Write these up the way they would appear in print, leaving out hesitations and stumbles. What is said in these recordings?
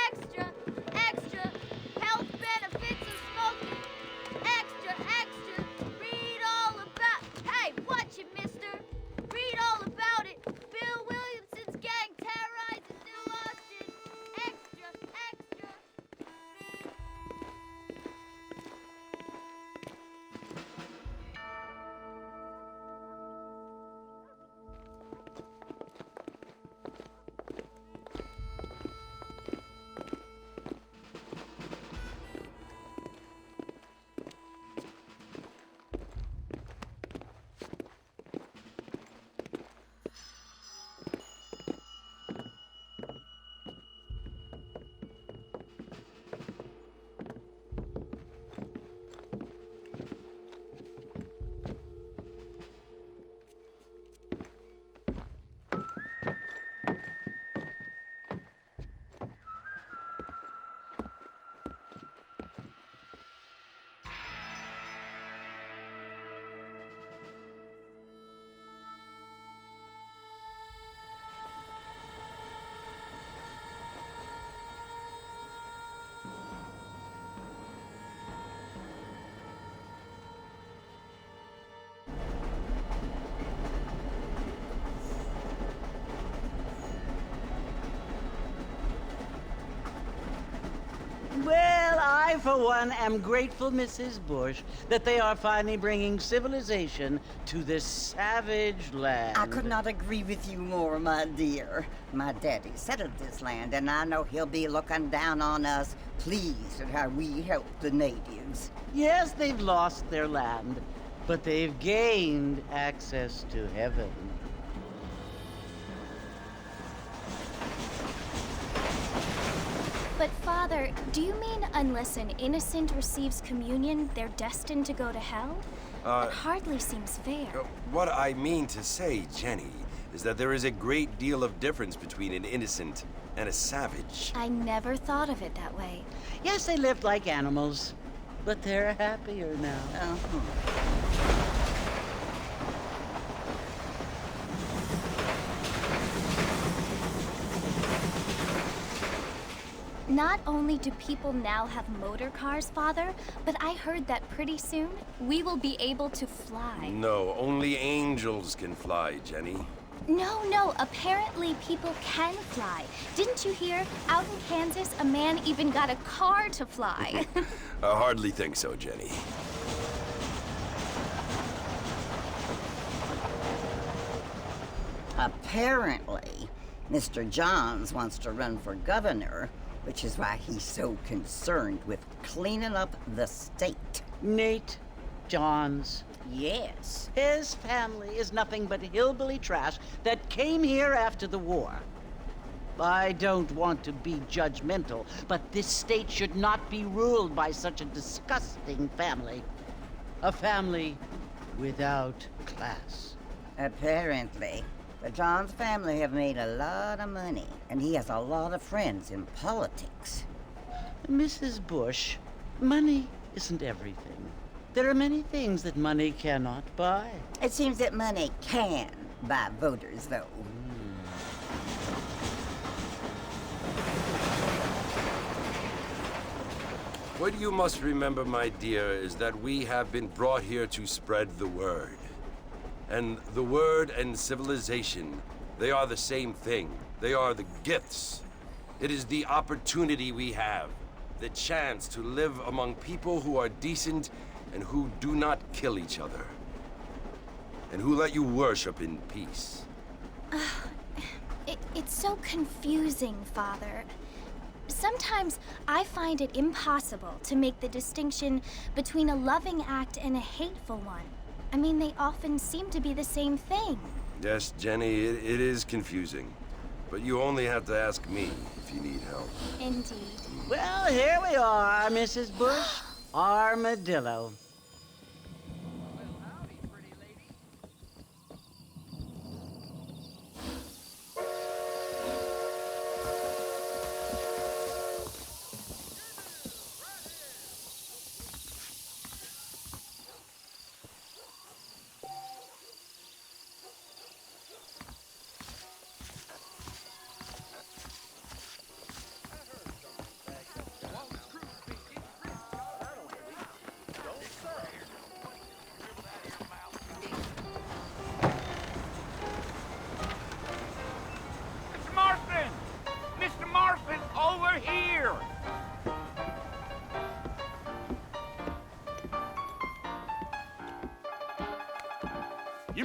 Extra, extra, health benefits of smoking. Extra, extra, read all about... Hey, watch it, mister. Read all about it. Bill Williamson's gang terrorizes New Austin. Extra, extra. Well, I, for one, am grateful, Mrs. Bush, that they are finally bringing civilization to this savage land. I could not agree with you more, my dear. My daddy settled this land, and I know he'll be looking down on us, pleased at how we help the natives. Yes, they've lost their land, but they've gained access to heaven. But, Father, do you mean unless an innocent receives communion, they're destined to go to hell? That hardly seems fair. What I mean to say, Jenny, is that there is a great deal of difference between an innocent and a savage. I never thought of it that way. Yes, they lived like animals, but they're happier now. Not only do people now have motor cars, Father, but I heard that pretty soon we will be able to fly. No, only angels can fly, Jenny. No, apparently people can fly. Didn't you hear? Out in Kansas, a man even got a car to fly. I hardly think so, Jenny. Apparently, Mr. Johns wants to run for governor, which is why he's so concerned with cleaning up the state. Nate Johns. Yes. His family is nothing but hillbilly trash that came here after the war. I don't want to be judgmental, but this state should not be ruled by such a disgusting family. A family without class. Apparently. The Johns family have made a lot of money, and he has a lot of friends in politics. Mrs. Bush, money isn't everything. There are many things that money cannot buy. It seems that money can buy voters, though. What you must remember, my dear, is that we have been brought here to spread the word. And the word and civilization, they are the same thing. They are the gifts. It is the opportunity we have, the chance to live among people who are decent and who do not kill each other, and who let you worship in peace. It's so confusing, Father. Sometimes I find it impossible to make the distinction between a loving act and a hateful one. I mean, they often seem to be the same thing. Yes, Jenny, it is confusing. But you only have to ask me if you need help. Indeed. Well, here we are, Mrs. Bush. Armadillo.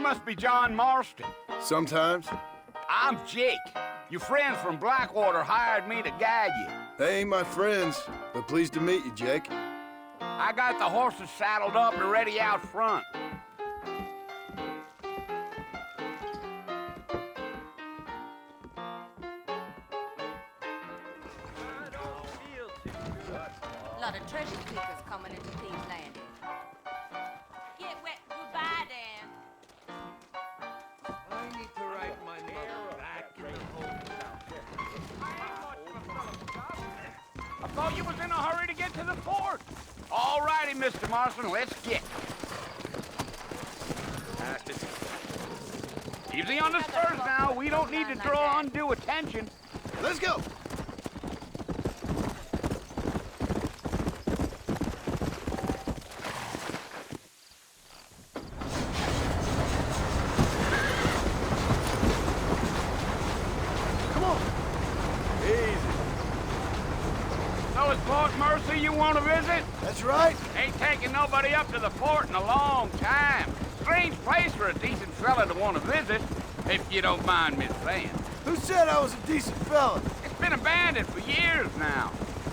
must be John Marston. Sometimes. I'm Jake. Your friends from Blackwater hired me to guide you. They ain't my friends, but pleased to meet you, Jake. I got the horses saddled up and ready out front. A lot of treasure seekers coming into Thieves' Landing. Get wet. Goodbye, Dan. I need to write my mother back in the I thought you was in a hurry to get to the fort. All righty, Mr. Marston, let's get. Easy on the spurs now. We don't need to draw undue attention. Let's go! Come on! Easy. So it's Fort Mercy you want to visit? That's right. Ain't taking nobody up to the fort in a long time. Strange place for a decent fella to want to visit, if you don't mind me saying. Who said I was a decent fella? It's been abandoned for years now.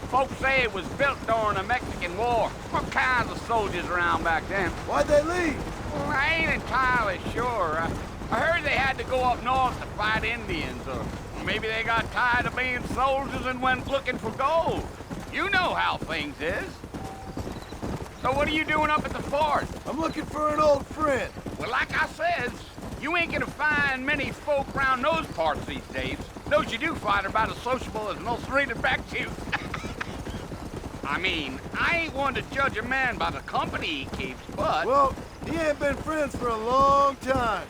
Folks say it was built during the Mexican War. What kinds of soldiers around back then? Why'd they leave? Well, I ain't entirely sure. I heard they had to go up north to fight Indians, or maybe they got tired of being soldiers and went looking for gold. You know how things is. So what are you doing up at the fort? I'm looking for an old friend. Well, like I said, you ain't gonna find many folk around those parts these days. Those you do find are about as sociable as an ulcerated back tooth. I mean, I ain't one to judge a man by the company he keeps, but... Well, he ain't been friends for a long time.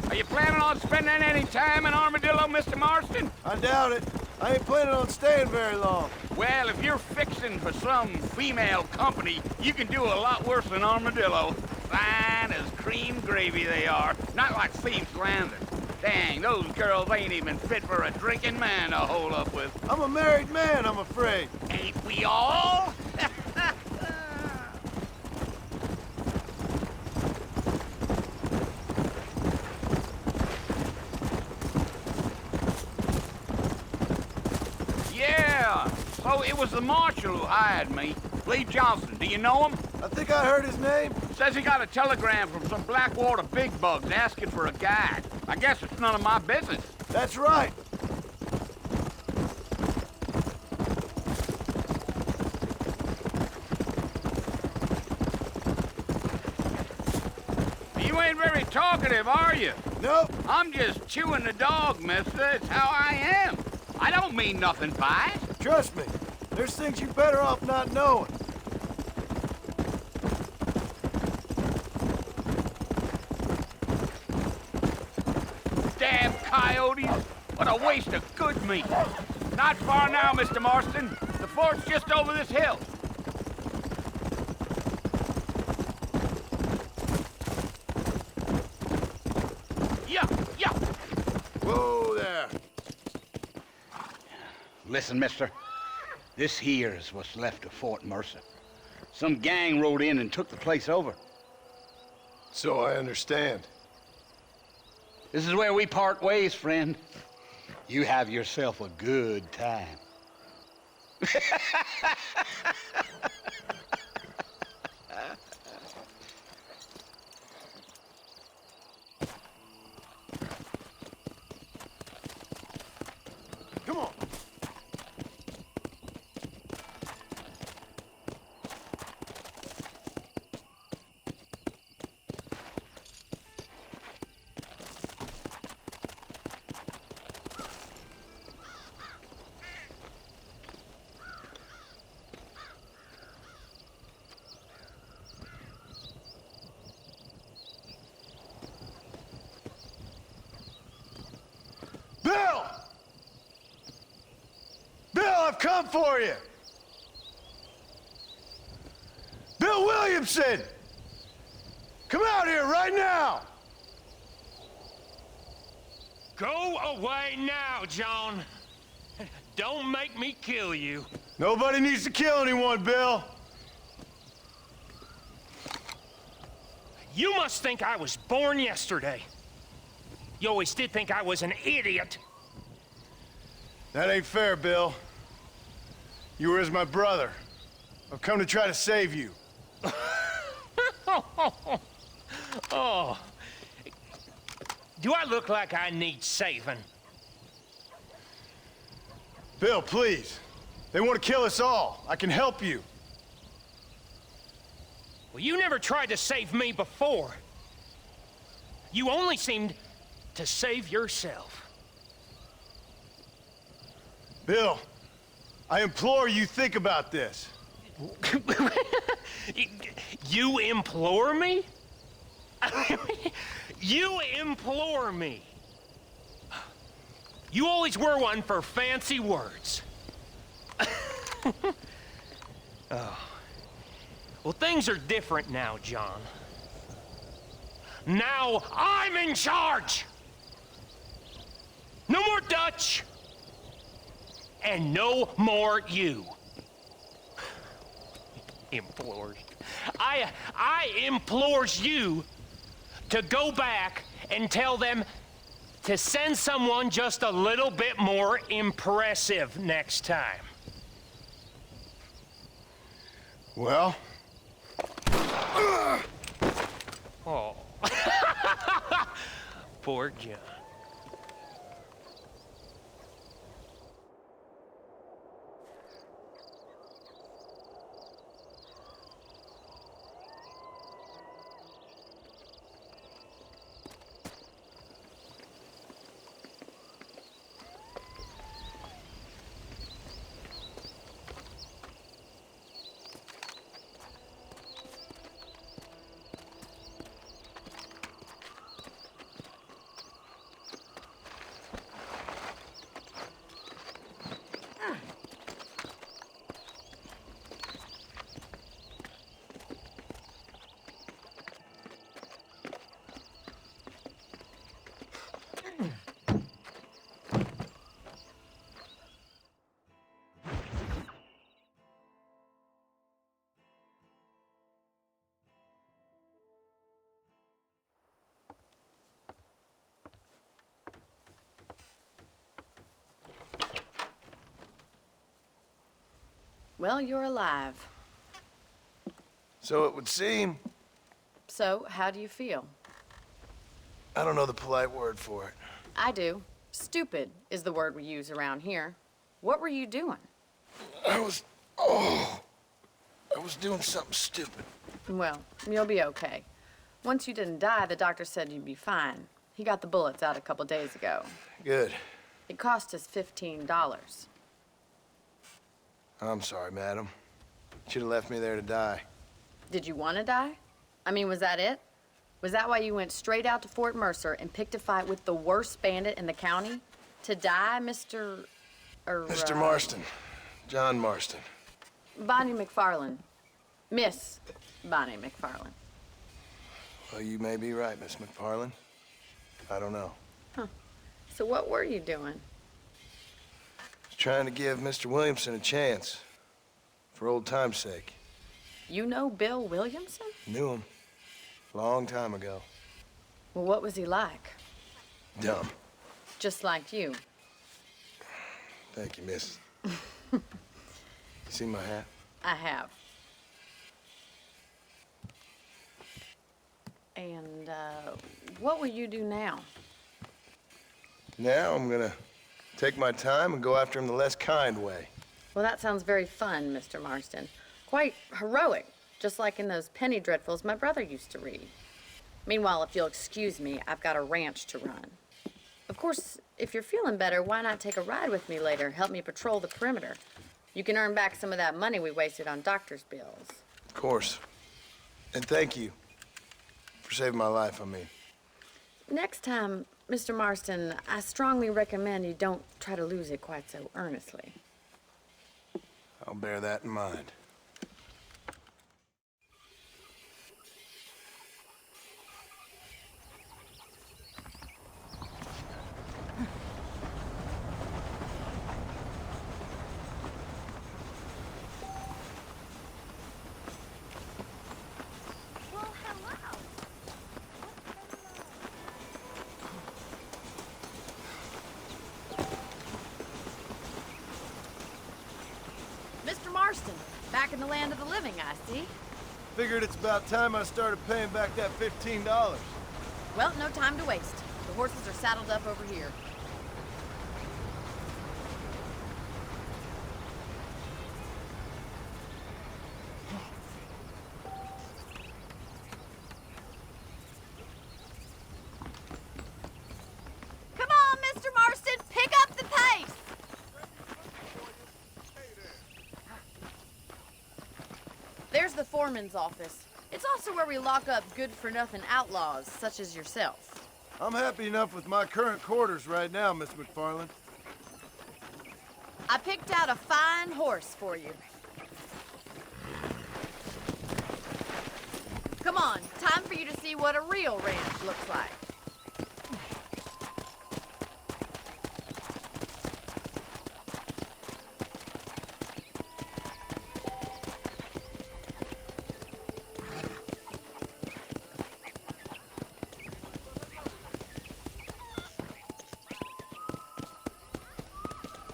Are you planning on spending any time in Armadillo, Mr. Marston? I doubt it. I ain't planning on staying very long. Well, if you're fixing for some female company, you can do a lot worse than Armadillo. Fine as cream gravy they are, not like Thieves' Landing. Dang, those girls ain't even fit for a drinking man to hole up with. I'm a married man, I'm afraid. Ain't we all? Yeah, so it was the marshal who hired me. Lee Johnson, do you know him? I think I heard his name. Says he got a telegram from some Blackwater big bugs asking for a guide. I guess it's none of my business. That's right. You ain't very talkative, are you? Nope. I'm just chewing the dog, mister. It's how I am. I don't mean nothing by it. Trust me. There's things you better off not knowing. Damn coyotes. What a waste of good meat. Not far now, Mr. Marston. The fort's just over this hill. Yeah, yeah. Whoa there. Listen, mister. This here is what's left of Fort Mercer. Some gang rode in and took the place over. So I understand. This is where we part ways, friend. You have yourself a good time. Come on. Bill! Bill, I've come for you! Bill Williamson! Come out here right now! Go away now, John. Don't make me kill you. Nobody needs to kill anyone, Bill. You must think I was born yesterday. You always did think I was an idiot. That ain't fair, Bill. You were as my brother. I've come to try to save you. Oh. Do I look like I need saving? Bill, please. They want to kill us all. I can help you. Well, you never tried to save me before. You only seemed to save yourself. Bill, I implore you think about this. You implore me? You implore me. You always were one for fancy words. Oh. Well, things are different now, John. Now I'm in charge! No more Dutch! And no more you. Implores. I implores you to go back and tell them to send someone just a little bit more impressive next time. Well? Oh. Poor John. Well, you're alive. So it would seem. So, how do you feel? I don't know the polite word for it. I do. Stupid is the word we use around here. What were you doing? I was doing something stupid. Well, you'll be okay. Once you didn't die, the doctor said you'd be fine. He got the bullets out a couple days ago. Good. It cost us $15. I'm sorry, madam. Should have left me there to die. Did you want to die? I mean, was that it? Was that why you went straight out to Fort Mercer and picked a fight with the worst bandit in the county? To die, Mr. Mr. Marston. John Marston. Bonnie McFarland. Miss Bonnie McFarland. Well, you may be right, Miss McFarland. I don't know. Huh. So what were you doing? Trying to give Mr. Williamson a chance. For old time's sake. You know Bill Williamson? Knew him. Long time ago. Well, what was he like? Dumb. Just like you. Thank you, miss. You see my hat? I have. And, what will you do now? Now I'm gonna take my time and go after him the less kind way. Well, that sounds very fun, Mr. Marston. Quite heroic, just like in those penny dreadfuls my brother used to read. Meanwhile, if you'll excuse me, I've got a ranch to run. Of course, if you're feeling better, why not take a ride with me later? Help me patrol the perimeter. You can earn back some of that money we wasted on doctor's bills. Of course. And thank you for saving my life, I mean. Next time, Mr. Marston, I strongly recommend you don't try to lose it quite so earnestly. I'll bear that in mind. Back in the land of the living, I see. Figured it's about time I started paying back that $15. Well, no time to waste. The horses are saddled up over here. Come on, Mr. Marston, pick up the pace. There's the foreman's office. It's also where we lock up good-for-nothing outlaws, such as yourself. I'm happy enough with my current quarters right now, Miss McFarland. I picked out a fine horse for you. Come on, time for you to see what a real ranch looks like.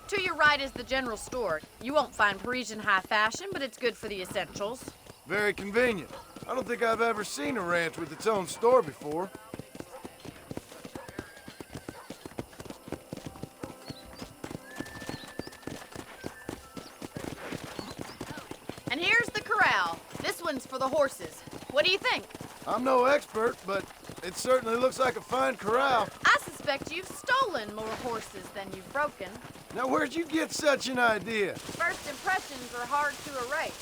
To your right is the general store. You won't find Parisian high fashion, but it's good for the essentials. Very convenient. I don't think I've ever seen a ranch with its own store before. And here's the corral. This one's for the horses. What do you think? I'm no expert, but it certainly looks like a fine corral. I suspect you've stolen more horses than you've broken. Now, where'd you get such an idea? First impressions are hard to erase.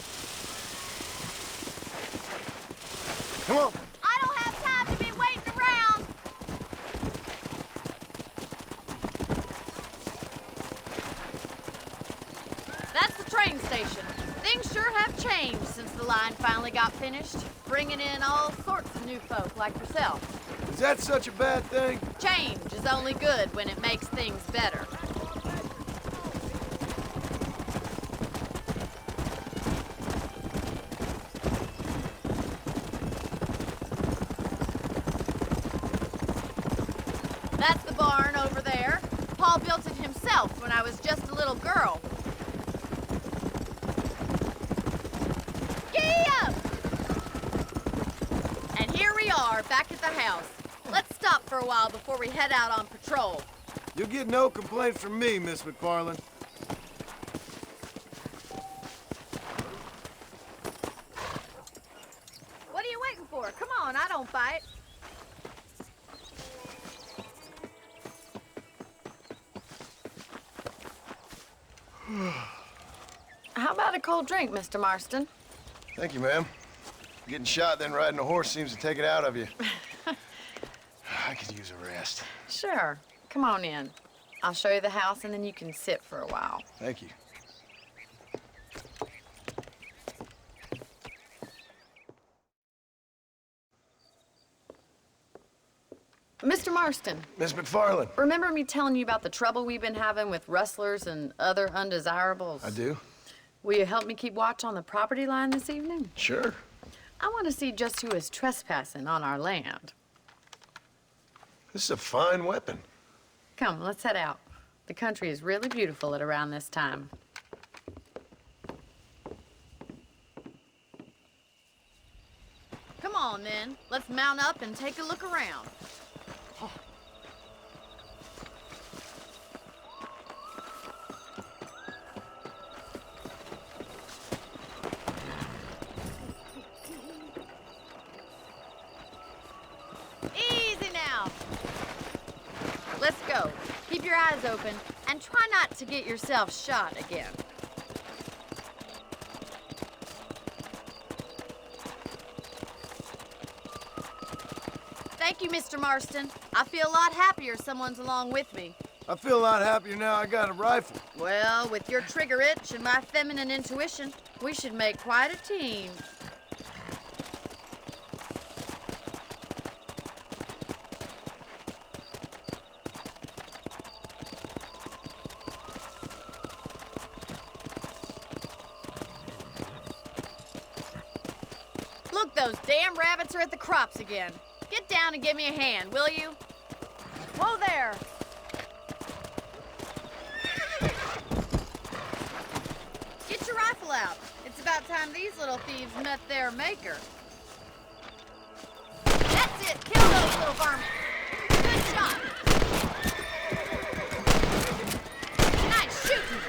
Come on. I don't have time to be waiting around. That's the train station. Things sure have changed since the line finally got finished, bringing in all sorts of new folk like yourself. Is that such a bad thing? Change is only good when it makes things better. That's the barn over there. Paul built it himself when I was just a little girl. Giddy up! And here we are, back at the house. Let's stop for a while before we head out on patrol. You'll get no complaint from me, Miss McFarland. What are you waiting for? Come on, I don't bite. How about a cold drink, Mr. Marston? Thank you, ma'am. Getting shot, then riding a horse seems to take it out of you. I could use a rest. Sure. Come on in. I'll show you the house, and then you can sit for a while. Thank you. Mr. Marston, Miss McFarland. remember me telling you about the trouble we've been having with rustlers and other undesirables? I do? Will you help me keep watch on the property line this evening? Sure. I want to see just who is trespassing on our land. This is a fine weapon. Come, let's head out. The country is really beautiful at around this time. Come on, then. Let's mount up and take a look around. Easy now. Let's go. Keep your eyes open and try not to get yourself shot again. Thank you, Mr. Marston. I feel a lot happier someone's along with me. I feel a lot happier now I got a rifle. Well, with your trigger itch and my feminine intuition, we should make quite a team. Look, those damn rabbits are at the crops again. Get down and give me a hand, will you? Whoa there! Get your rifle out. It's about about time these little thieves met their maker. That's it! Kill those little varmints! Good shot! Nice shooting!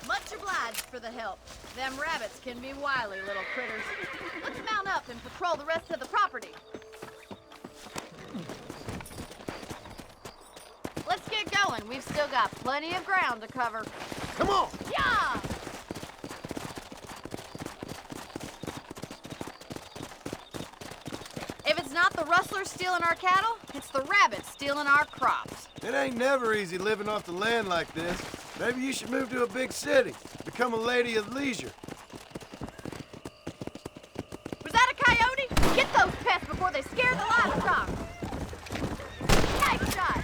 Much obliged for the help. Them rabbits can be wily little critters. Let's mount up and patrol the rest of the property. Let's get going. We've still got plenty of ground to cover. Come on! Yeah! If it's not the rustlers stealing our cattle, it's the rabbits stealing our crops. It ain't never easy living off the land like this. Maybe you should move to a big city. Become a lady of leisure. Was that a coyote? Get those pests before they scare the livestock. Nice shot.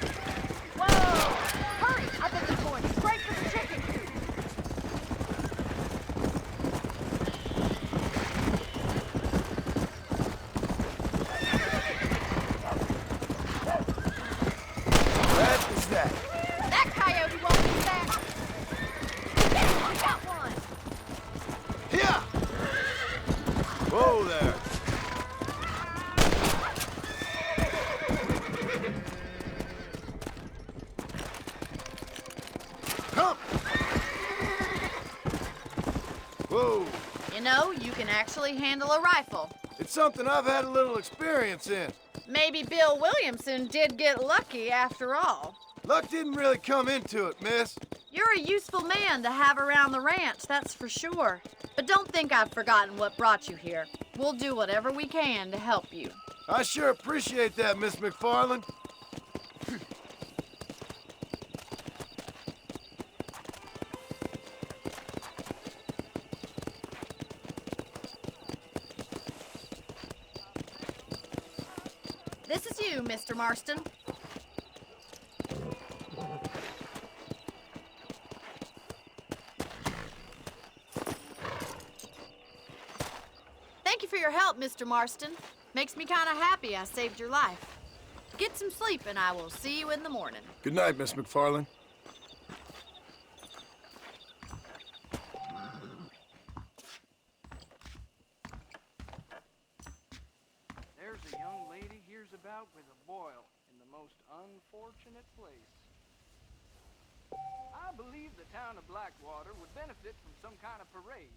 Whoa! Hurry! I bet they're going straight for the chicken coop. That is that. That coyote won't be back. I got one. Here! Whoa there. Come! Whoa! You know, you can actually handle a rifle. It's something I've had a little experience in. Maybe Bill Williamson did get lucky after all. Luck didn't really come into it, miss. You're a useful man to have around the ranch, that's for sure. But don't think I've forgotten what brought you here. We'll do whatever we can to help you. I sure appreciate that, Miss McFarland. This is you, Mr. Marston. Thank you for your help, Mr. Marston. Makes me kind of happy I saved your life. Get some sleep and I will see you in the morning. Good night, Miss McFarland. There's a young lady hears about with a boil in the most unfortunate place. I believe the town of Blackwater would benefit from some kind of parade.